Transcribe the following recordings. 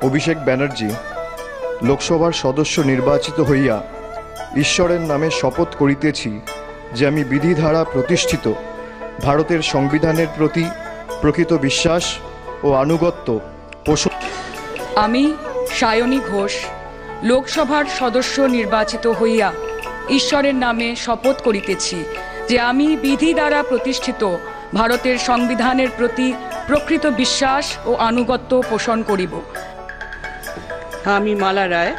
অভিষেক ব্যানার্জি লোকসভার সদস্য নির্বাচিত হইয়া ঈশ্বরের নামে শপথ করিতেছি যে আমি বিধি দ্বারা প্রতিষ্ঠিত ভারতের সংবিধানের প্রতি প্রকৃত বিশ্বাস ও আনুগত্য পোষণ। আমি সায়নী ঘোষ লোকসভার সদস্য নির্বাচিত হইয়া ঈশ্বরের নামে শপথ করিতেছি যে আমি বিধি দ্বারা প্রতিষ্ঠিত ভারতের সংবিধানের প্রতি প্রকৃত বিশ্বাস ও আনুগত্য পোষণ করিব। আমি মালা রায়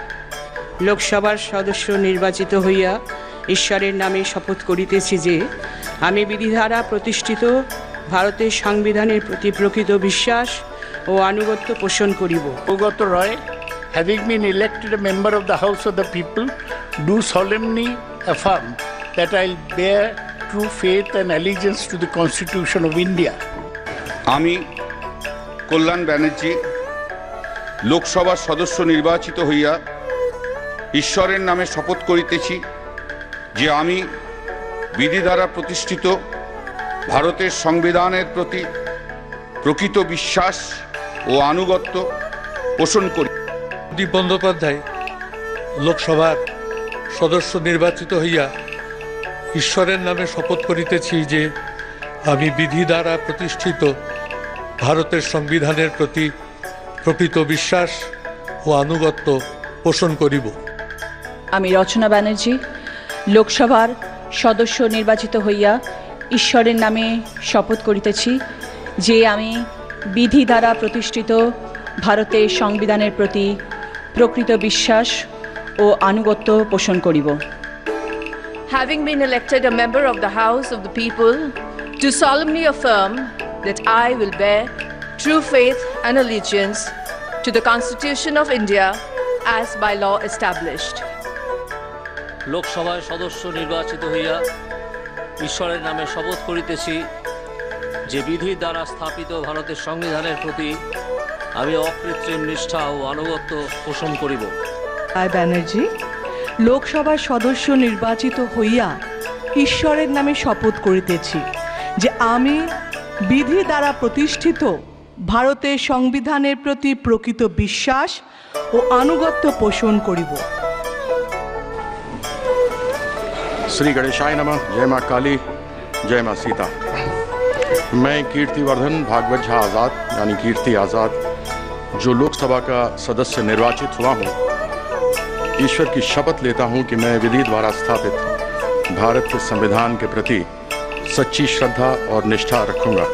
লোকসভার সদস্য নির্বাচিত হইয়া ঈশ্বরের নামে শপথ করিতেছি যে আমি বিধি দ্বারা প্রতিষ্ঠিত ভারতের সংবিধানের প্রতি প্রকৃত বিশ্বাস ও আনুগত্য পোষণ করিব। Sugata Roy, having been elected a member of the House of the People, do solemnly affirm that I will bear true faith and allegiance to the Constitution of India. আমি কল্যাণ ব্যানার্জি লোকসভার সদস্য নির্বাচিত হইয়া ঈশ্বরের নামে শপথ করিতেছি যে আমি বিধি দ্বারা প্রতিষ্ঠিত ভারতের সংবিধানের প্রতি প্রকৃত বিশ্বাস ও আনুগত্য পোষণ করি। দীপ বন্দ্যোপাধ্যায় লোকসভার সদস্য নির্বাচিত হইয়া ঈশ্বরের নামে শপথ করিতেছি যে আমি বিধি দ্বারা প্রতিষ্ঠিত ভারতের সংবিধানের প্রতি প্রকৃত বিশ্বাস ও আনুগত্য পোষণ করিব। আমি রচনা ব্যানার্জি লোকসভার সদস্য নির্বাচিত হইয়া ঈশ্বরের নামে শপথ করিতেছি যে আমি বিধি দ্বারা প্রতিষ্ঠিত ভারতের সংবিধানের প্রতি প্রকৃত বিশ্বাস ও আনুগত্য পোষণ করিব। Having been elected a member of the House of the People, do solemnly affirm that I will bear true faith and allegiance to the Constitution of India as by law established. লোকসভায় সদস্য নির্বাচিত হইয়া ঈশ্বরের নামে শপথ করিতেছি যে বিধির দ্বারা স্থাপিত ভারতের সংবিধানের প্রতি আমি অকৃত্রিম নিষ্ঠা ও আনুগত্য পোষণ করিব। ব্যানার্জি লোকসভার সদস্য নির্বাচিত হইয়া ঈশ্বরের নামে শপথ করিতেছি যে আমি বিধি দ্বারা প্রতিষ্ঠিত ভারতের সংবিধানের প্রতি প্রকৃত বিশ্বাস ও আনুগত্য পোষণ করিব। श्री गणेशाय नमः। जय माँ काली, जय माँ सीता। मैं कीर्तिवर्धन भागवत झा आज़ाद यानी कीर्ति आज़ाद जो लोकसभा का सदस्य निर्वाचित हुआ हूँ, ईश्वर की शपथ लेता हूँ कि मैं विधि द्वारा स्थापित भारत के संविधान के प्रति सच्ची श्रद्धा और निष्ठा रखूँगा।